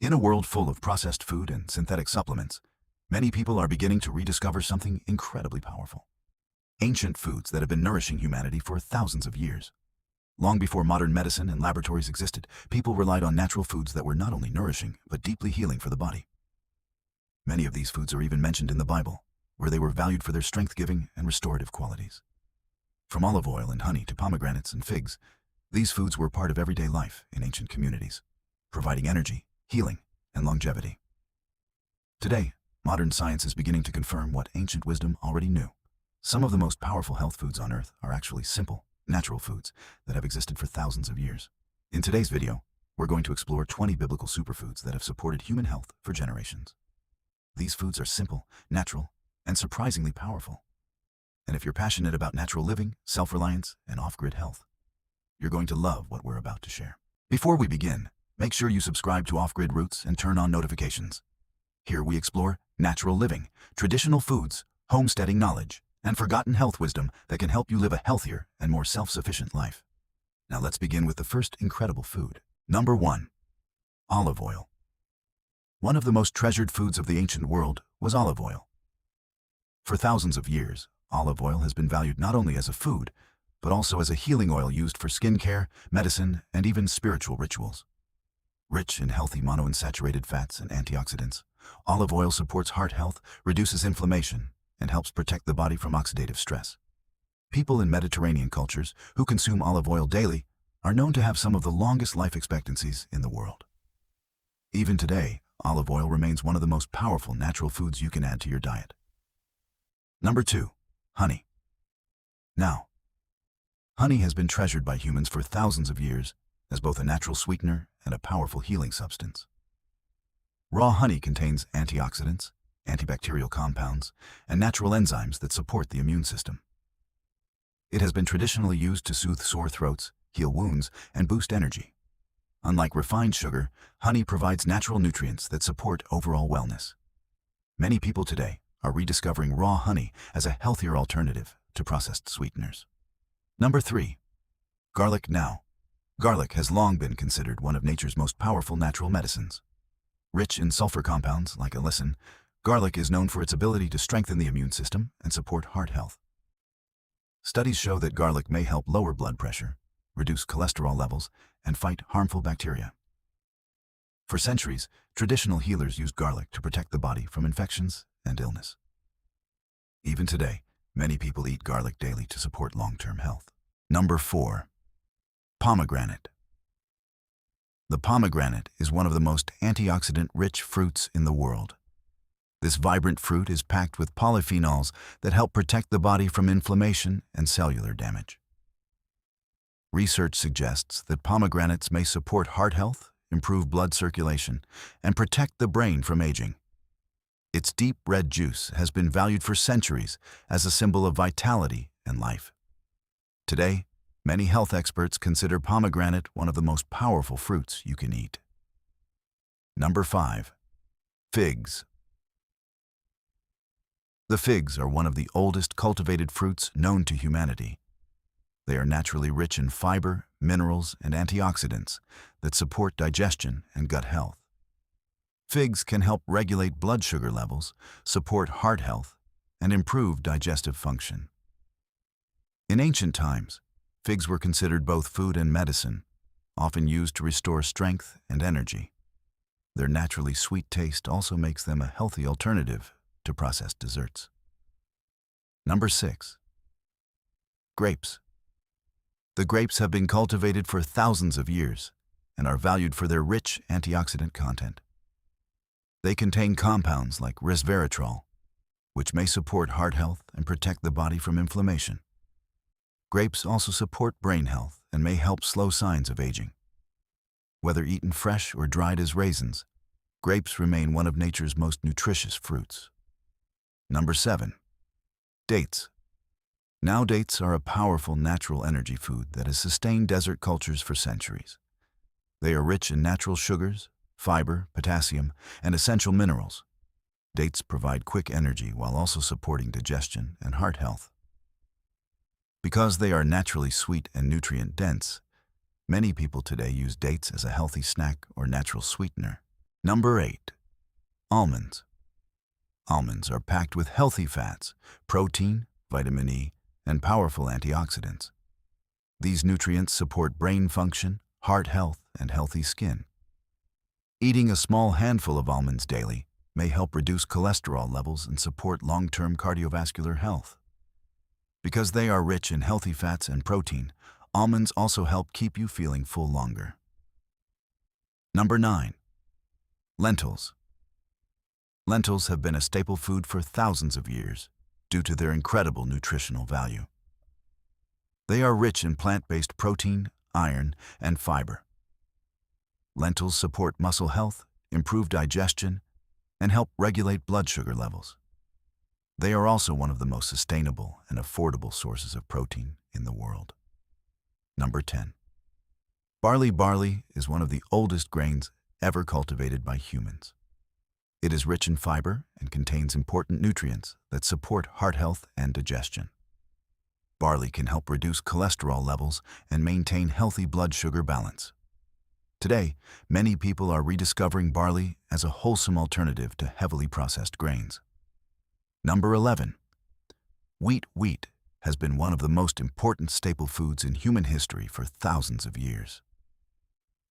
In a world full of processed food and synthetic supplements, many people are beginning to rediscover something incredibly powerful. Ancient foods that have been nourishing humanity for thousands of years. Long before modern medicine and laboratories existed, people relied on natural foods that were not only nourishing, but deeply healing for the body. Many of these foods are even mentioned in the Bible, where they were valued for their strength-giving and restorative qualities. From olive oil and honey to pomegranates and figs, these foods were part of everyday life in ancient communities, providing energy, healing, and longevity. Today, modern science is beginning to confirm what ancient wisdom already knew. Some of the most powerful health foods on Earth are actually simple, natural foods that have existed for thousands of years. In today's video, we're going to explore 20 biblical superfoods that have supported human health for generations. These foods are simple, natural, and surprisingly powerful. And if you're passionate about natural living, self-reliance, and off-grid health, you're going to love what we're about to share. Before we begin, make sure you subscribe to Off-Grid Roots and turn on notifications. Here we explore natural living, traditional foods, homesteading knowledge, and forgotten health wisdom that can help you live a healthier and more self-sufficient life. Now let's begin with the first incredible food. Number 1. Olive oil. One of the most treasured foods of the ancient world was olive oil. For thousands of years, olive oil has been valued not only as a food, but also as a healing oil used for skincare, medicine, and even spiritual rituals. Rich in healthy monounsaturated fats and antioxidants, olive oil supports heart health, reduces inflammation, and helps protect the body from oxidative stress. People in Mediterranean cultures who consume olive oil daily are known to have some of the longest life expectancies in the world. Even today, olive oil remains one of the most powerful natural foods you can add to your diet. Number 2. Honey. Now, honey has been treasured by humans for thousands of years as both a natural sweetener and a powerful healing substance. Raw honey contains antioxidants, antibacterial compounds, and natural enzymes that support the immune system. It has been traditionally used to soothe sore throats, heal wounds, and boost energy. Unlike refined sugar, honey provides natural nutrients that support overall wellness. Many people today are rediscovering raw honey as a healthier alternative to processed sweeteners. Number 3. Garlic. Now, garlic has long been considered one of nature's most powerful natural medicines. Rich in sulfur compounds like allicin, garlic is known for its ability to strengthen the immune system and support heart health. Studies show that garlic may help lower blood pressure, reduce cholesterol levels, and fight harmful bacteria. For centuries, traditional healers used garlic to protect the body from infections and illness. Even today, many people eat garlic daily to support long-term health. Number 4. Pomegranate. The pomegranate is one of the most antioxidant-rich fruits in the world. This vibrant fruit is packed with polyphenols that help protect the body from inflammation and cellular damage. Research suggests that pomegranates may support heart health, improve blood circulation, and protect the brain from aging. Its deep red juice has been valued for centuries as a symbol of vitality and life. Today, many health experts consider pomegranate one of the most powerful fruits you can eat. Number 5. Figs. The figs are one of the oldest cultivated fruits known to humanity. They are naturally rich in fiber, minerals, and antioxidants that support digestion and gut health. Figs can help regulate blood sugar levels, support heart health, and improve digestive function. In ancient times, figs were considered both food and medicine, often used to restore strength and energy. Their naturally sweet taste also makes them a healthy alternative to processed desserts. Number 6. Grapes. The grapes have been cultivated for thousands of years and are valued for their rich antioxidant content. They contain compounds like resveratrol, which may support heart health and protect the body from inflammation. Grapes also support brain health and may help slow signs of aging. Whether eaten fresh or dried as raisins, grapes remain one of nature's most nutritious fruits. Number 7. Dates. Now, dates are a powerful natural energy food that has sustained desert cultures for centuries. They are rich in natural sugars, fiber, potassium, and essential minerals. Dates provide quick energy while also supporting digestion and heart health. Because they are naturally sweet and nutrient-dense, many people today use dates as a healthy snack or natural sweetener. Number 8. Almonds. Almonds are packed with healthy fats, protein, vitamin E, and powerful antioxidants. These nutrients support brain function, heart health, and healthy skin. Eating a small handful of almonds daily may help reduce cholesterol levels and support long-term cardiovascular health. Because they are rich in healthy fats and protein, almonds also help keep you feeling full longer. Number 9. Lentils. Lentils have been a staple food for thousands of years due to their incredible nutritional value. They are rich in plant-based protein, iron, and fiber. Lentils support muscle health, improve digestion, and help regulate blood sugar levels. They are also one of the most sustainable and affordable sources of protein in the world. Number 10. Barley. Barley is one of the oldest grains ever cultivated by humans. It is rich in fiber and contains important nutrients that support heart health and digestion. Barley can help reduce cholesterol levels and maintain healthy blood sugar balance. Today, many people are rediscovering barley as a wholesome alternative to heavily processed grains. Number 11. Wheat. Wheat has been one of the most important staple foods in human history for thousands of years.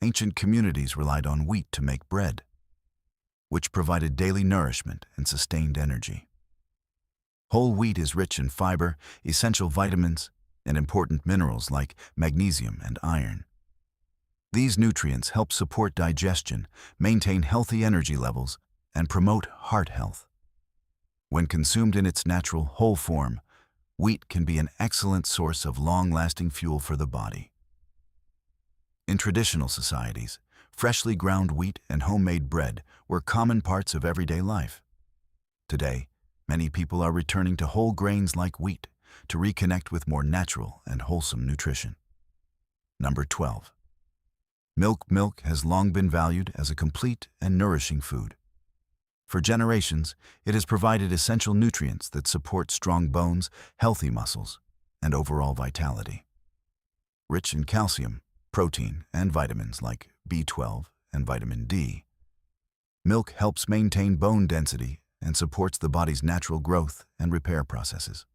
Ancient communities relied on wheat to make bread, which provided daily nourishment and sustained energy. Whole wheat is rich in fiber, essential vitamins, and important minerals like magnesium and iron. These nutrients help support digestion, maintain healthy energy levels, and promote heart health. When consumed in its natural, whole form, wheat can be an excellent source of long-lasting fuel for the body. In traditional societies, freshly ground wheat and homemade bread were common parts of everyday life. Today, many people are returning to whole grains like wheat to reconnect with more natural and wholesome nutrition. Number 12. Milk. Milk has long been valued as a complete and nourishing food. For generations, it has provided essential nutrients that support strong bones, healthy muscles, and overall vitality. Rich in calcium, protein, and vitamins like B12 and vitamin D, milk helps maintain bone density and supports the body's natural growth and repair processes.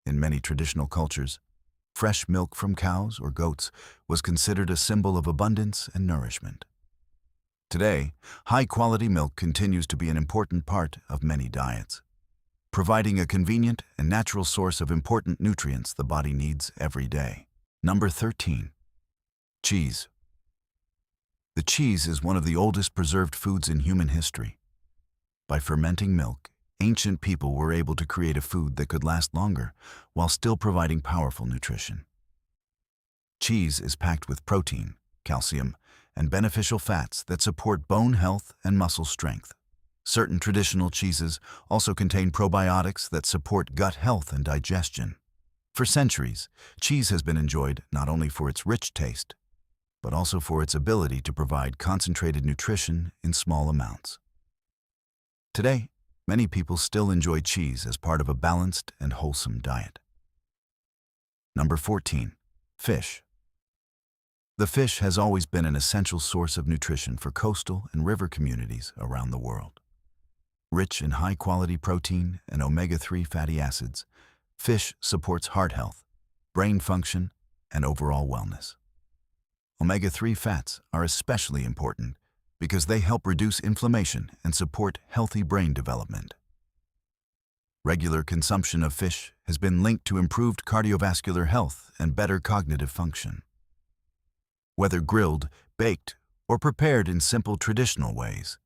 In many traditional cultures, fresh milk from cows or goats was considered a symbol of abundance and nourishment. Today, high-quality milk continues to be an important part of many diets, providing a convenient and natural source of important nutrients the body needs every day. Number 13. Cheese. The cheese is one of the oldest preserved foods in human history. By fermenting milk, ancient people were able to create a food that could last longer while still providing powerful nutrition. Cheese is packed with protein, calcium, and beneficial fats that support bone health and muscle strength. Certain traditional cheeses also contain probiotics that support gut health and digestion. For centuries, cheese has been enjoyed not only for its rich taste, but also for its ability to provide concentrated nutrition in small amounts. Today, many people still enjoy cheese as part of a balanced and wholesome diet. Number 14. Fish. The fish has always been an essential source of nutrition for coastal and river communities around the world. Rich in high-quality protein and omega-3 fatty acids, fish supports heart health, brain function, and overall wellness. Omega-3 fats are especially important because they help reduce inflammation and support healthy brain development. Regular consumption of fish has been linked to improved cardiovascular health and better cognitive function. Whether grilled, baked, or prepared in simple traditional ways,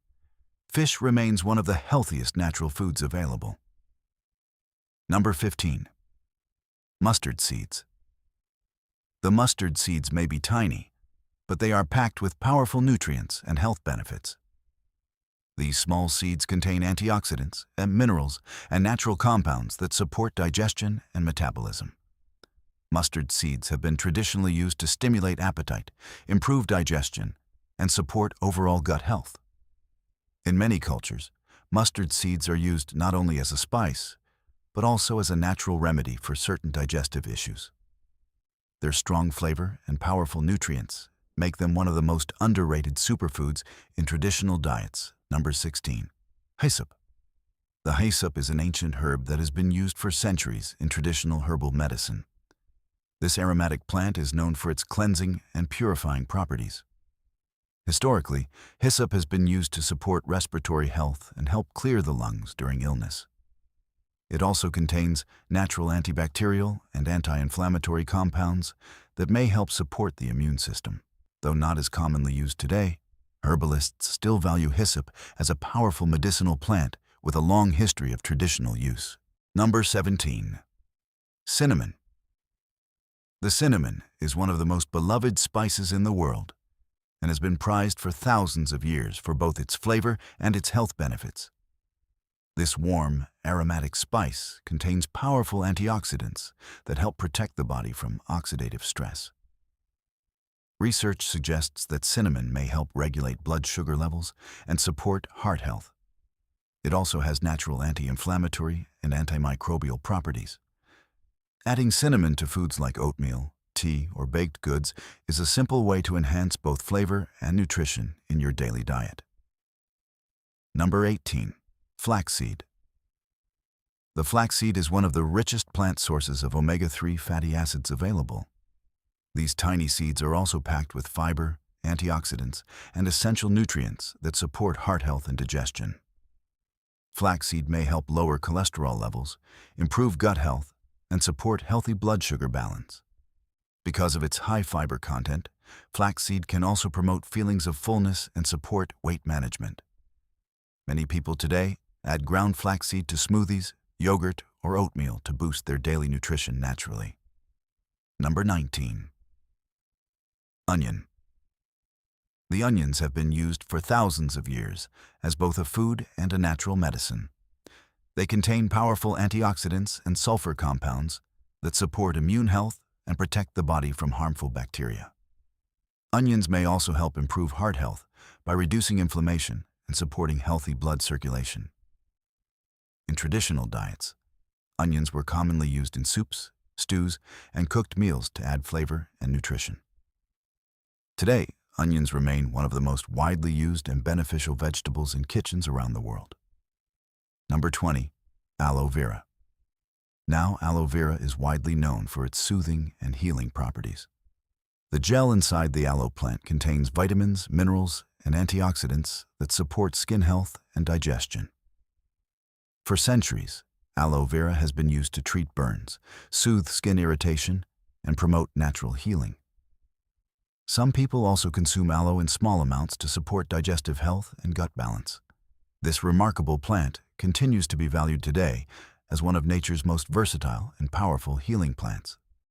fish remains one of the healthiest natural foods available. Number 15. Mustard seeds. The mustard seeds may be tiny, but they are packed with powerful nutrients and health benefits. These small seeds contain antioxidants and minerals and natural compounds that support digestion and metabolism. Mustard seeds have been traditionally used to stimulate appetite, improve digestion, and support overall gut health. In many cultures, mustard seeds are used not only as a spice, but also as a natural remedy for certain digestive issues. Their strong flavor and powerful nutrients make them one of the most underrated superfoods in traditional diets. Number 16. Hyssop. The hyssop is an ancient herb that has been used for centuries in traditional herbal medicine. This aromatic plant is known for its cleansing and purifying properties. Historically, hyssop has been used to support respiratory health and help clear the lungs during illness. It also contains natural antibacterial and anti-inflammatory compounds that may help support the immune system. Though not as commonly used today, herbalists still value hyssop as a powerful medicinal plant with a long history of traditional use. Number 17. Cinnamon. The cinnamon is one of the most beloved spices in the world and has been prized for thousands of years for both its flavor and its health benefits. This warm, aromatic spice contains powerful antioxidants that help protect the body from oxidative stress. Research suggests that cinnamon may help regulate blood sugar levels and support heart health. It also has natural anti-inflammatory and antimicrobial properties. Adding cinnamon to foods like oatmeal, tea, or baked goods is a simple way to enhance both flavor and nutrition in your daily diet. Number 18. Flaxseed. The flaxseed is one of the richest plant sources of omega-3 fatty acids available. These tiny seeds are also packed with fiber, antioxidants, and essential nutrients that support heart health and digestion. Flaxseed may help lower cholesterol levels, improve gut health, and support healthy blood sugar balance. Because of its high fiber content, flaxseed can also promote feelings of fullness and support weight management. Many people today add ground flaxseed to smoothies, yogurt, or oatmeal to boost their daily nutrition naturally. Number 19. Onion. The onions have been used for thousands of years as both a food and a natural medicine. They contain powerful antioxidants and sulfur compounds that support immune health and protect the body from harmful bacteria. Onions may also help improve heart health by reducing inflammation and supporting healthy blood circulation. In traditional diets, onions were commonly used in soups, stews, and cooked meals to add flavor and nutrition. Today, onions remain one of the most widely used and beneficial vegetables in kitchens around the world. Number 20. Aloe vera. Now, aloe vera is widely known for its soothing and healing properties. The gel inside the aloe plant contains vitamins, minerals, and antioxidants that support skin health and digestion. For centuries, aloe vera has been used to treat burns, soothe skin irritation, and promote natural healing. Some people also consume aloe in small amounts to support digestive health and gut balance. This remarkable plant continues to be valued today as one of nature's most versatile and powerful healing plants.